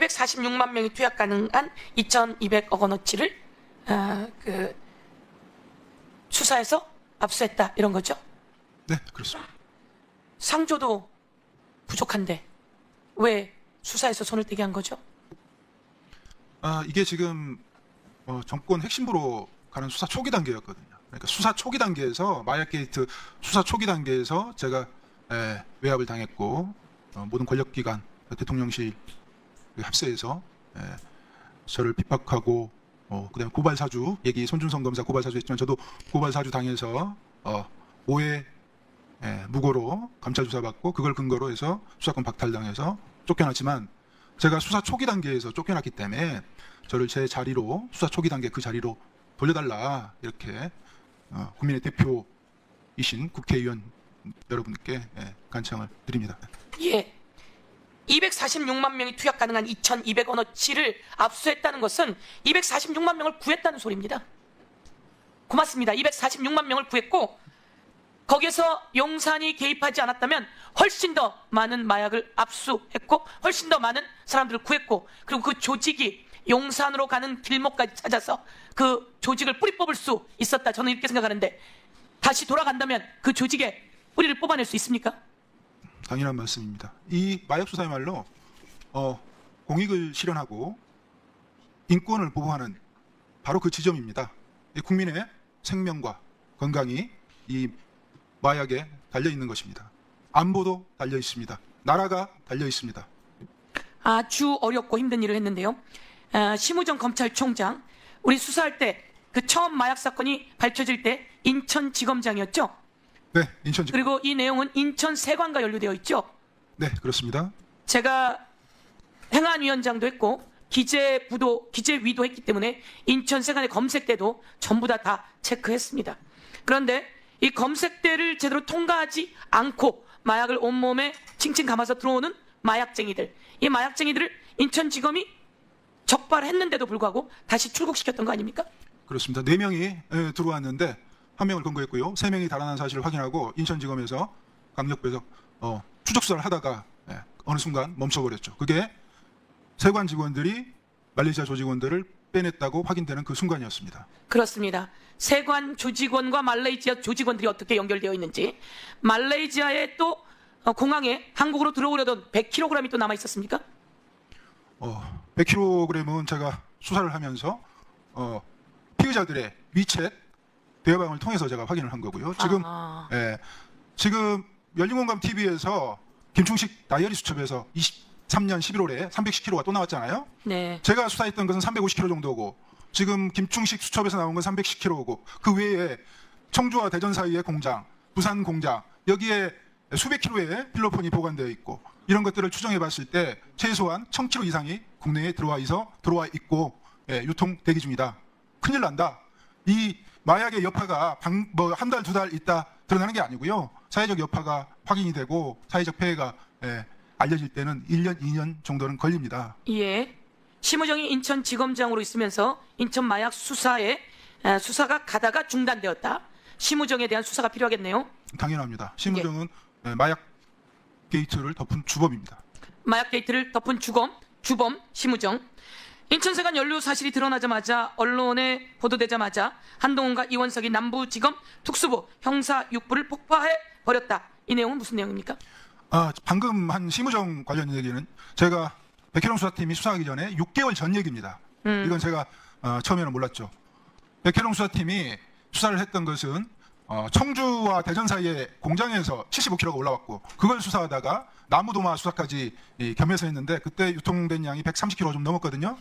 246만 명이 투약 가능한 2,200억 원어치를 수사해서 압수했다 이런 거죠? 네, 그렇습니다. 상조도 부족한데 왜 수사에서 손을 떼게 한 거죠? 이게 지금 정권 핵심부로 가는 수사 초기 단계였거든요. 그러니까 수사 초기 단계에서 마약 게이트 수사 초기 단계에서 제가 외압을 당했고 모든 권력기관 대통령실 합세해서 저를 핍박하고 그다음에 고발 사주 얘기 손준성 검사 고발 사주 했지만 저도 고발 사주 당해서 오해 무고로 감찰 조사 받고 그걸 근거로 해서 수사권 박탈당해서 쫓겨났지만 제가 수사 초기 단계에서 쫓겨났기 때문에 저를 제 자리로 수사 초기 단계 그 자리로 돌려달라 이렇게 국민의 대표이신 국회의원 여러분께 간청을 드립니다. 예. 246만 명이 투약 가능한 2,200억 원어치를 압수했다는 것은 246만 명을 구했다는 소리입니다. 고맙습니다. 246만 명을 구했고 거기에서 용산이 개입하지 않았다면 훨씬 더 많은 마약을 압수했고 훨씬 더 많은 사람들을 구했고 그리고 그 조직이 용산으로 가는 길목까지 찾아서 그 조직을 뿌리 뽑을 수 있었다. 저는 이렇게 생각하는데 다시 돌아간다면 그 조직의 뿌리를 뽑아낼 수 있습니까? 당연한 말씀입니다. 이 마약 수사야말로 공익을 실현하고 인권을 보호하는 바로 그 지점입니다. 이 국민의 생명과 건강이 이 마약에 달려 있는 것입니다. 안보도 달려 있습니다. 나라가 달려 있습니다. 아주 어렵고 힘든 일을 했는데요. 심우정 검찰총장, 우리 수사할 때 그 처음 마약 사건이 밝혀질 때 인천지검장이었죠? 네, 인천지검. 그리고 이 내용은 인천세관과 연루되어 있죠? 네, 그렇습니다. 제가 행안위원장도 했고 기재위도 했기 때문에 인천세관의 검색대도 전부 다 체크했습니다. 그런데 이 검색대를 제대로 통과하지 않고 마약을 온몸에 칭칭 감아서 들어오는 마약쟁이들, 이 마약쟁이들을 인천지검이 적발했는데도 불구하고 다시 출국시켰던 거 아닙니까? 그렇습니다. 4명이 들어왔는데 1명을 검거했고요. 3명이 달아난 사실을 확인하고 인천지검에서 강력부에서 추적 수사를 하다가 어느 순간 멈춰버렸죠. 그게 세관 직원들이 말레이시아 조직원들을 빼냈다고 확인되는 그 순간이었습니다. 그렇습니다. 세관 조직원과 말레이시아 조직원들이 어떻게 연결되어 있는지, 말레이시아의 또 공항에 한국으로 들어오려던 100kg이 또 남아 있었습니까? 100kg은 제가 수사를 하면서 피의자들의 미챗 대화방을 통해서 제가 확인을 한 거고요. 지금 열린공감 TV에서 김충식 다이어리 수첩에서 23년 11월에 310kg가 또 나왔잖아요. 네. 제가 수사했던 것은 350kg 정도고 지금 김충식 수첩에서 나온 건 310kg고 그 외에 청주와 대전 사이의 공장, 부산 공장 여기에 수백 킬로의 필로폰이 보관되어 있고 이런 것들을 추정해 봤을 때 최소한 1000kg 이상이 국내에 들어와 있고 유통 대기 중이다. 큰일 난다. 이 마약의 여파가 한 달, 2달 있다 드러나는 게 아니고요. 사회적 여파가 확인이 되고 사회적 폐해가 알려질 때는 1년, 2년 정도는 걸립니다. 예. 심우정이 인천지검장으로 있으면서 인천 마약 수사가 가다가 중단되었다. 심우정에 대한 수사가 필요하겠네요. 당연합니다. 심우정은 마약 게이트를 덮은 주범입니다. 마약 게이트를 덮은 주범 심우정. 인천세관 연루 사실이 드러나자마자 언론에 보도되자마자 한동훈과 이원석이 남부지검 특수부 형사 6부를 폭파해 버렸다. 이 내용은 무슨 내용입니까? 방금 한 심우정 관련 얘기는 제가 백혜령 수사팀이 수사하기 전에 6개월 전 얘기입니다. 이건 제가 처음에는 몰랐죠. 백혜령 수사팀이 수사를 했던 것은 청주와 대전 사이의 공장에서 75kg가 올라왔고 그걸 수사하다가 나무도마 수사까지 겸해서 했는데 그때 유통된 양이 130kg 좀 넘었거든요.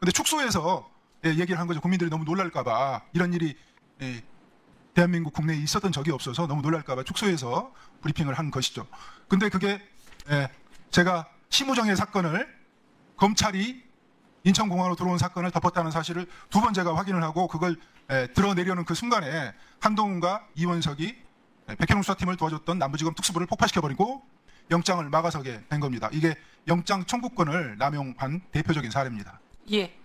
근데 축소해서 얘기를 한 거죠. 국민들이 너무 놀랄까 봐 이런 일이 대한민국 국내에 있었던 적이 없어서 너무 놀랄까 봐 축소해서 브리핑을 한 것이죠. 근데 그게 제가 심우정의 사건을 검찰이 인천공항으로 들어온 사건을 덮었다는 사실을 2번 제가 확인을 하고 그걸 드러내려는 그 순간에 한동훈과 이원석이 백혜룡 수사팀을 도와줬던 남부지검 특수부를 폭파시켜버리고 영장을 막아서게 된 겁니다. 이게 영장 청구권을 남용한 대표적인 사례입니다. 예.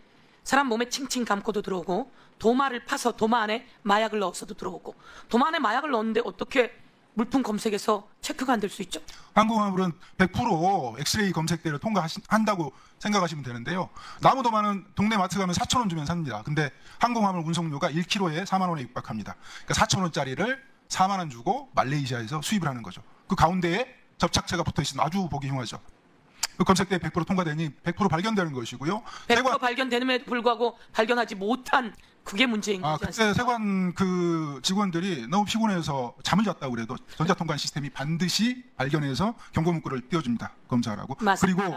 사람 몸에 칭칭 감고도 들어오고 도마를 파서 도마 안에 마약을 넣어서도 들어오고 도마 안에 마약을 넣었는데 어떻게 물품 검색에서 체크가 안 될 수 있죠? 항공화물은 100% 엑스레이 검색대를 통과한다고 생각하시면 되는데요. 나무도마는 동네 마트 가면 4,000원 주면 삽니다. 근데 항공화물 운송료가 1kg에 4만 원에 육박합니다. 그러니까 4,000원짜리를 4만 원 주고 말레이시아에서 수입을 하는 거죠. 그 가운데에 접착체가 붙어 있으면 아주 보기 흉하죠. 그 검색대에 100% 통과되니 100% 발견되는 것이고요. 100% 발견되는에도 불구하고 발견하지 못한 그게 문제인 거지 그때 않습니까? 세관 그 직원들이 너무 피곤해서 잠을 잤다고 그래도 전자통관 시스템이 반드시 발견해서 경고 문구를 띄워줍니다. 검사하라고. 맞습니다. 그리고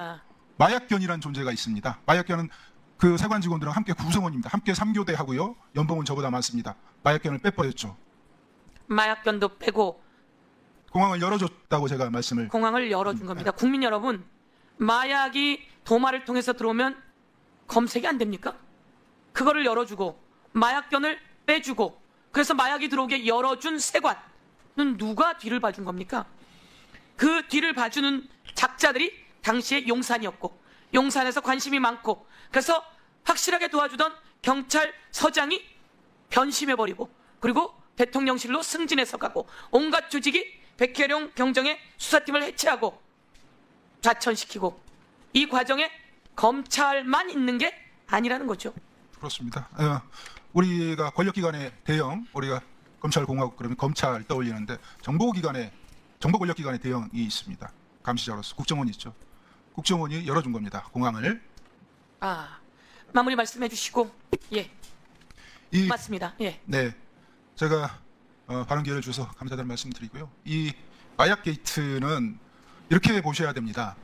마약견이라는 존재가 있습니다. 마약견은 그 세관 직원들은 함께 구성원입니다. 함께 3교대 하고요. 연봉은 저보다 많습니다. 마약견을 빼버렸죠. 마약견도 빼고 공항을 열어줬다고 제가 말씀을. 공항을 열어준 겁니다. 국민 여러분, 마약이 도마를 통해서 들어오면 검색이 안 됩니까? 그거를 열어주고 마약견을 빼주고 그래서 마약이 들어오게 열어준 세관은 누가 뒤를 봐준 겁니까? 그 뒤를 봐주는 작자들이 당시에 용산이었고 용산에서 관심이 많고 그래서 확실하게 도와주던 경찰서장이 변심해버리고 그리고 대통령실로 승진해서 가고 온갖 조직이 백혜룡 병정의 수사팀을 해체하고 좌천시키고 이 과정에 검찰만 있는 게 아니라는 거죠. 그렇습니다. 우리가 권력기관의 대형, 우리가 검찰공화국 그러면 검찰 떠올리는데 정보권력기관의 대형이 있습니다. 감시자로서 국정원이 있죠. 국정원이 열어준 겁니다. 공항을. 마무리 말씀해 주시고 예, 이 맞습니다. 예. 네, 제가 발언 기회를 주셔서 감사드리는 말씀드리고요. 이 마약 게이트는 이렇게 보셔야 됩니다.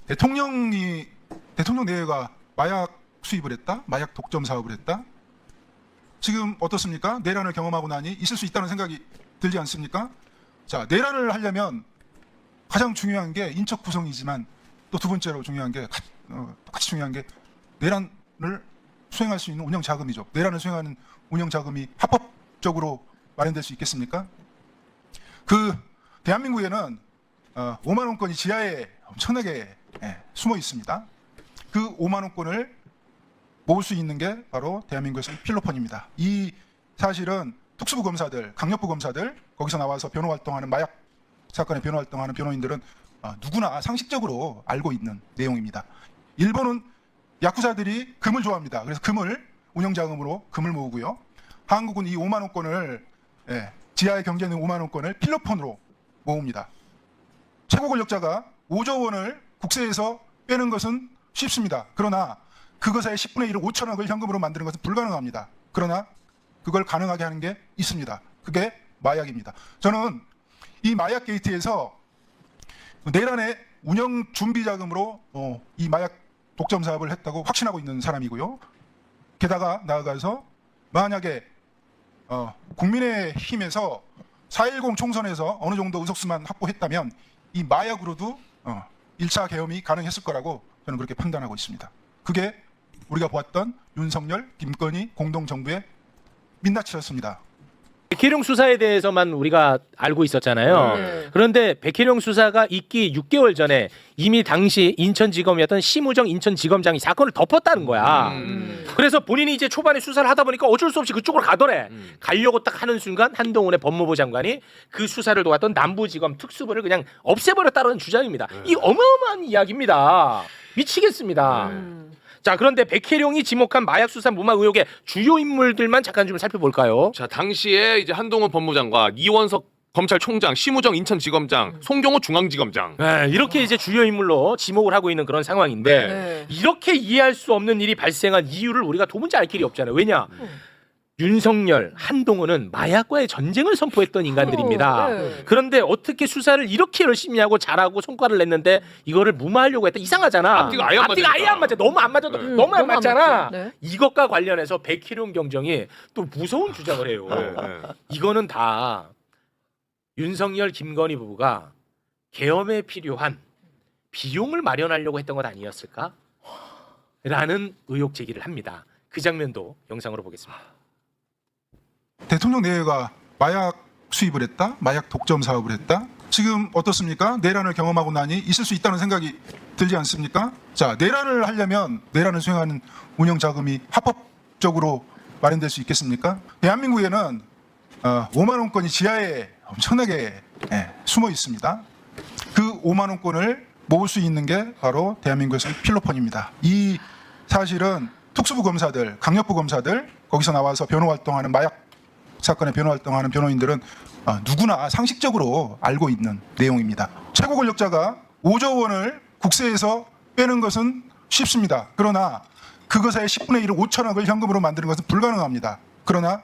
대통령 내외가 마약 수입을 했다, 마약 독점 사업을 했다. 지금 어떻습니까? 내란을 경험하고 나니 있을 수 있다는 생각이 들지 않습니까? 자, 내란을 하려면 가장 중요한 게 인적 구성이지만 또 두 번째로 중요한 게 똑같이 중요한 게 내란을 수행할 수 있는 운영 자금이죠. 내란을 수행하는 운영 자금이 합법적으로 마련될 수 있겠습니까? 그 대한민국에는 5만 원권이 지하에 엄청나게 숨어 있습니다. 그 5만 원권을 모을 수 있는 게 바로 대한민국에서의 필로폰입니다. 이 사실은 특수부 검사들, 강력부 검사들, 거기서 나와서 변호 활동하는 마약 사건의 변호 활동하는 변호인들은 누구나 상식적으로 알고 있는 내용입니다. 일본은 야쿠자들이 금을 좋아합니다. 그래서 금을 운영자금으로 금을 모으고요. 한국은 이 5만 원권을 지하에 경제는 5만 원권을 필로폰으로 모읍니다. 최고 권력자가 5조 원을 국세에서 빼는 것은 쉽습니다. 그러나 그것의 10분의 1을 5천억을 현금으로 만드는 것은 불가능합니다. 그러나 그걸 가능하게 하는 게 있습니다. 그게 마약입니다. 저는 이 마약 게이트에서 내란의 운영 준비 자금으로 이 마약 독점 사업을 했다고 확신하고 있는 사람이고요. 게다가 나아가서 만약에 국민의힘에서 4.10 총선에서 어느 정도 의석수만 확보했다면 이 마약으로도 1차 계엄이 가능했을 거라고 저는 그렇게 판단하고 있습니다. 그게 우리가 보았던 윤석열, 김건희 공동정부의 민낯이었습니다. 백혜룡 수사에 대해서만 우리가 알고 있었잖아요. 네. 그런데 백혜룡 수사가 있기 6개월 전에 이미 당시 인천지검이었던 심우정 인천지검장이 사건을 덮었다는 거야. 그래서 본인이 이제 초반에 수사를 하다 보니까 어쩔 수 없이 그쪽으로 가더래. 가려고 딱 하는 순간 한동훈의 법무부 장관이 그 수사를 도왔던 남부지검 특수부를 그냥 없애버렸다는 주장입니다. 이 어마어마한 이야기입니다. 미치겠습니다. 자, 그런데 백혜룡이 지목한 마약 수사 무마 의혹의 주요 인물들만 잠깐 좀 살펴볼까요? 자, 당시에 이제 한동훈 법무장관, 이원석 검찰총장, 심우정 인천지검장, 송경호 중앙지검장. 네, 이렇게 이제 주요 인물로 지목을 하고 있는 그런 상황인데 네. 이렇게 이해할 수 없는 일이 발생한 이유를 우리가 도무지 알 길이 없잖아요. 왜냐? 윤석열, 한동훈은 마약과의 전쟁을 선포했던 인간들입니다. 네. 그런데 어떻게 수사를 이렇게 열심히 하고 잘하고 성과를 냈는데 이거를 무마하려고 했다. 이상하잖아. 앞뒤가 아예 안 앞뒤가 아예 안 맞아. 너무 안 맞아. 너무 안 너무 안 맞잖아. 맞죠. 네. 이것과 관련해서 백희룡 경정이 또 무서운 주장을 해요. 네. 이거는 다 윤석열, 김건희 부부가 계엄에 필요한 비용을 마련하려고 했던 것 아니었을까? 라는 의혹 제기를 합니다. 그 장면도 영상으로 보겠습니다. 대통령 내외가 마약 수입을 했다, 마약 독점 사업을 했다. 지금 어떻습니까? 내란을 경험하고 나니 있을 수 있다는 생각이 들지 않습니까? 자, 내란을 하려면 내란을 수행하는 운영 자금이 합법적으로 마련될 수 있겠습니까? 대한민국에는 5만 원권이 지하에 엄청나게 숨어 있습니다. 그 5만 원권을 모을 수 있는 게 바로 대한민국에서의 필로폰입니다. 이 사실은 특수부 검사들, 강력부 검사들, 거기서 나와서 변호 활동하는 마약 사건의 변호 활동하는 변호인들은 누구나 상식적으로 알고 있는 내용입니다. 최고 권력자가 5조 원을 국세에서 빼는 것은 쉽습니다. 그러나 그것의 10분의 1을 5천억을 현금으로 만드는 것은 불가능합니다. 그러나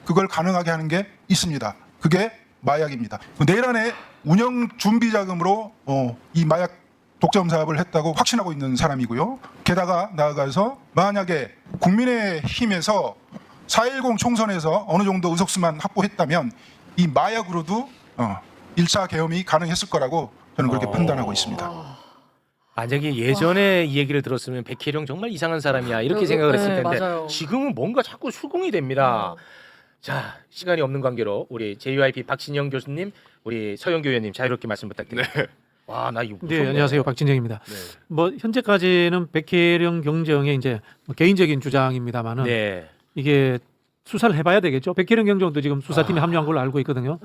그걸 가능하게 하는 게 있습니다. 그게 마약입니다. 내일 안에 운영 준비 자금으로 이 마약 독점 사업을 했다고 확신하고 있는 사람이고요. 게다가 나아가서 만약에 국민의힘에서 4.10 총선에서 어느 정도 의석수만 확보했다면 이 마약으로도 1차 계엄이 가능했을 거라고 저는 그렇게 판단하고 있습니다. 만약에 예전에 이 얘기를 들었으면 백혜령 정말 이상한 사람이야 이렇게 생각을 했을 텐데 맞아요. 지금은 뭔가 자꾸 수긍이 됩니다. 자, 시간이 없는 관계로 우리 JYP 박진영 교수님, 우리 서영교 의원님 자유롭게 말씀 부탁드립니다. 네. 와, 나 이거 네, 무섭네. 안녕하세요. 박진영입니다. 네. 뭐 현재까지는 백혜령 경정의 이제 뭐 개인적인 주장입니다만은 네. 이게 수사를 해봐야 되겠죠. 백혜령 경정도 지금 수사팀에 합류한 걸로 알고 있거든요.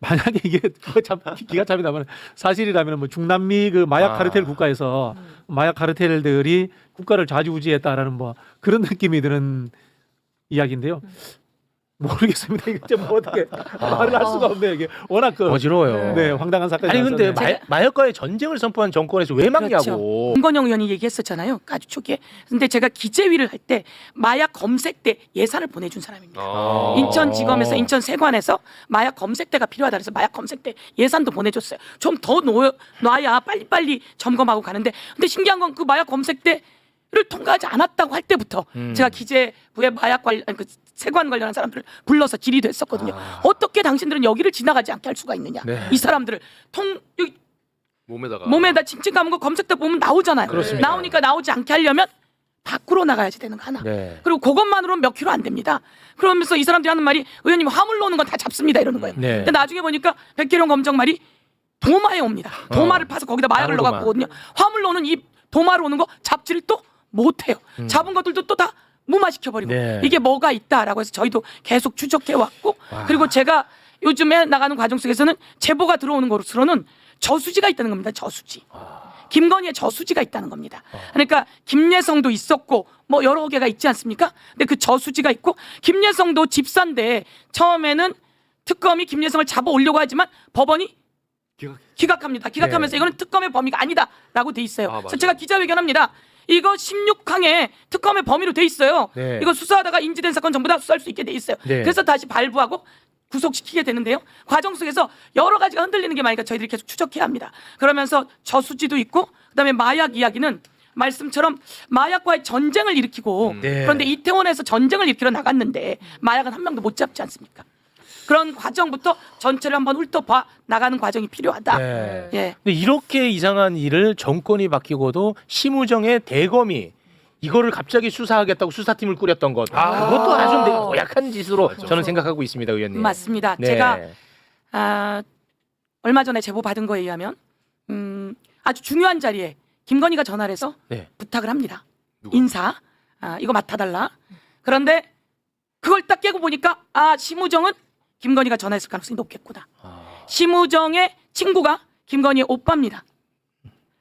만약에 이게 그거 참 기가 참이다만 사실이라면 뭐 중남미 그 마약 카르텔 국가에서 마약 카르텔들이 국가를 좌지우지했다라는 뭐 그런 느낌이 드는 이야기인데요. 모르겠습니다. 이거 좀 어떻게 말을 할 수가 없네요. 이게 워낙 그 어지러워요. 네, 황당한 사건이 아니 근데 나왔었네요. 마약과의 전쟁을 선포한 정권에서 왜 막냐고. 김건영 의원이 얘기했었잖아요. 아주 초기에. 근데 제가 기재위를 할 때 마약 검색대 예산을 보내준 사람입니다. 인천지검에서 인천세관에서 마약 검색대가 필요하다 그래서 마약 검색대 예산도 보내줬어요. 좀 더 놔야 빨리빨리 점검하고 가는데 근데 신기한 건 그 마약 검색대를 통과하지 않았다고 할 때부터 제가 기재부의 마약 관련 그 세관 관련한 사람들을 불러서 질의도 했었거든요. 어떻게 당신들은 여기를 지나가지 않게 할 수가 있느냐. 네. 이 사람들을 여기 몸에다가 몸에다 칭칭 감은 거 검색대 보면 나오잖아요. 그렇습니다. 나오니까 나오지 않게 하려면 밖으로 나가야지 되는 거 하나. 네. 그리고 그것만으로는 몇 킬로 안 됩니다. 그러면서 이 사람들이 하는 말이 의원님 화물로 오는 건 다 잡습니다 이러는 거예요. 네. 근데 나중에 보니까 백계령 검정 말이 도마에 옵니다. 도마를 파서 거기다 마약을 방울도마. 넣어갖고 오거든요. 화물로 오는 이 도마로 오는 거 잡지를 또 못해요. 잡은 것들도 또 다 무마시켜버리고 네. 이게 뭐가 있다라고 해서 저희도 계속 추적해왔고 그리고 제가 요즘에 나가는 과정 속에서는 제보가 들어오는 것으로는 저수지가 있다는 겁니다. 저수지. 김건희의 저수지가 있다는 겁니다. 그러니까 김예성도 있었고 뭐 여러 개가 있지 않습니까? 근데 그 저수지가 있고 김예성도 집사인데 처음에는 특검이 김예성을 잡아 오려고 하지만 법원이 기각합니다. 기각하면서 네. 이거는 특검의 범위가 아니다라고 돼 있어요. 맞아요. 그래서 제가 기자회견합니다. 이거 16항에 특검의 범위로 돼 있어요. 네. 이거 수사하다가 인지된 사건 전부 다 수사할 수 있게 돼 있어요. 네. 그래서 다시 발부하고 구속시키게 되는데요. 과정 속에서 여러 가지가 흔들리는 게 많으니까 저희들이 계속 추적해야 합니다. 그러면서 저수지도 있고 그다음에 마약 이야기는 말씀처럼 마약과의 전쟁을 일으키고 네. 그런데 이태원에서 전쟁을 일으키러 나갔는데 마약은 한 명도 못 잡지 않습니까? 그런 과정부터 전체를 한번 훑어봐 나가는 과정이 필요하다. 네. 예. 근데 이렇게 이상한 일을 정권이 바뀌고도 심우정의 대검이 이거를 갑자기 수사하겠다고 수사팀을 꾸렸던 것. 그것도 아주 고약한 짓으로 저는 생각하고 있습니다, 의원님. 맞습니다. 네. 제가 얼마 전에 제보 받은 거에 의하면 아주 중요한 자리에 김건희가 전화를 해서 네. 부탁을 합니다. 누가? 인사 이거 맡아달라. 그런데 그걸 딱 깨고 보니까 심우정은 김건희가 전화했을 가능성이 높겠구나. 심우정의 친구가 김건희의 오빠입니다.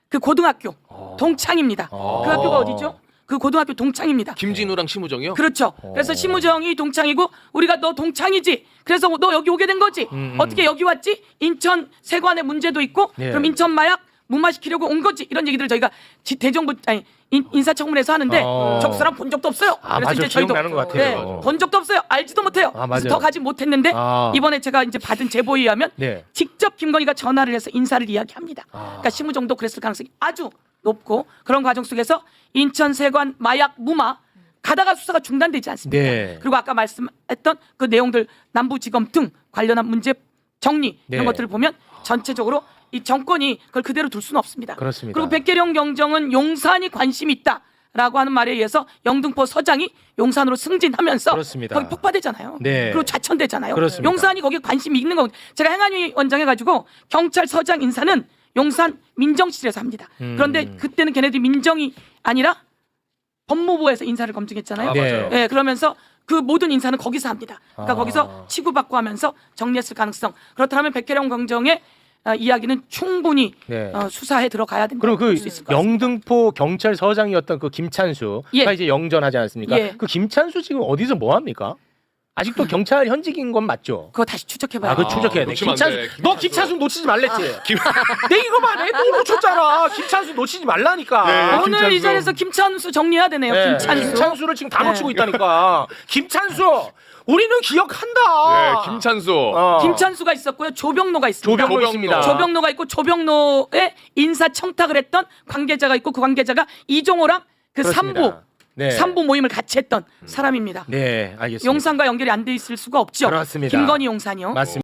그 고등학교 동창입니다. 그 학교가 어디죠? 그 고등학교 동창입니다. 김진우랑 심우정이요? 그렇죠. 그래서 심우정이 동창이고 우리가 너 동창이지. 그래서 너 여기 오게 된 거지. 어떻게 여기 왔지? 인천 세관의 문제도 있고 네. 그럼 인천 마약 무마시키려고 온 거지. 이런 얘기들을 저희가 대정부 인사청문회에서 하는데 적사람 본 적도 없어요. 맞아. 기억나는 것 같아요. 본 적도 없어요. 알지도 못해요. 맞아요. 그래서 더 가지 못했는데 이번에 제가 이제 받은 제보에 의하면 네. 직접 김건희가 전화를 해서 인사를 이야기합니다. 그러니까 심우정도 그랬을 가능성이 아주 높고 그런 과정 속에서 인천 세관 마약 무마 가다가 수사가 중단되지 않습니까? 네. 그리고 아까 말씀했던 그 내용들 남부지검 등 관련한 문제 정리 이런 네. 것들을 보면 전체적으로 이 정권이 그걸 그대로 둘 수는 없습니다. 그렇습니다. 그리고 백계령 경정은 용산이 관심이 있다라고 하는 말에 의해서 영등포 서장이 용산으로 승진하면서 그렇습니다. 거기 폭파되잖아요. 네. 그리고 좌천되잖아요. 그렇습니다. 용산이 거기에 관심이 있는 거고 제가 행안위 원장 해가지고 경찰서장 인사는 용산 민정실에서 합니다. 그런데 그때는 걔네들이 민정이 아니라 법무부에서 인사를 검증했잖아요. 네. 네, 그러면서 그 모든 인사는 거기서 합니다. 그러니까 아. 거기서 치고받고 하면서 정리했을 가능성. 그렇다면 백혜령 경정의 이야기는 충분히 네. 수사에 들어가야 된다. 그럼 그 볼수 있을 것 같습니다. 영등포 경찰서장이었던 그 김찬수가 예. 이제 영전하지 않았습니까? 예. 그 김찬수 지금 어디서 뭐 합니까? 아직도 경찰 현직인 건 맞죠? 그거 다시 추적해봐야 아, 그거 돼요. 추적해야 돼. 놓치면 안 김찬수, 돼. 너 김찬수 놓치지 말랬지. 김- 내 이거만 해. 또 놓쳤잖아. 김찬수 놓치지 말라니까. 네, 오늘 김찬수. 이 자리에서 김찬수 정리해야 되네요. 네, 김찬수. 김찬수를 지금 다 네. 놓치고 있다니까. 김찬수, 우리는 기억한다. 네, 김찬수. 김찬수가 있었고요. 조병노가 있습니다. 조병로 있습니다. 조병노가 있고 조병노의 인사 청탁을 했던 관계자가 있고 그 관계자가 이종호랑 그 그렇습니다. 삼부 네. 삼부 모임을 같이 했던 사람입니다. 네, 알겠습니다. 용산과 연결이 안 돼 있을 수가 없죠. 그렇습니다. 김건희 용산이요. 맞습니다.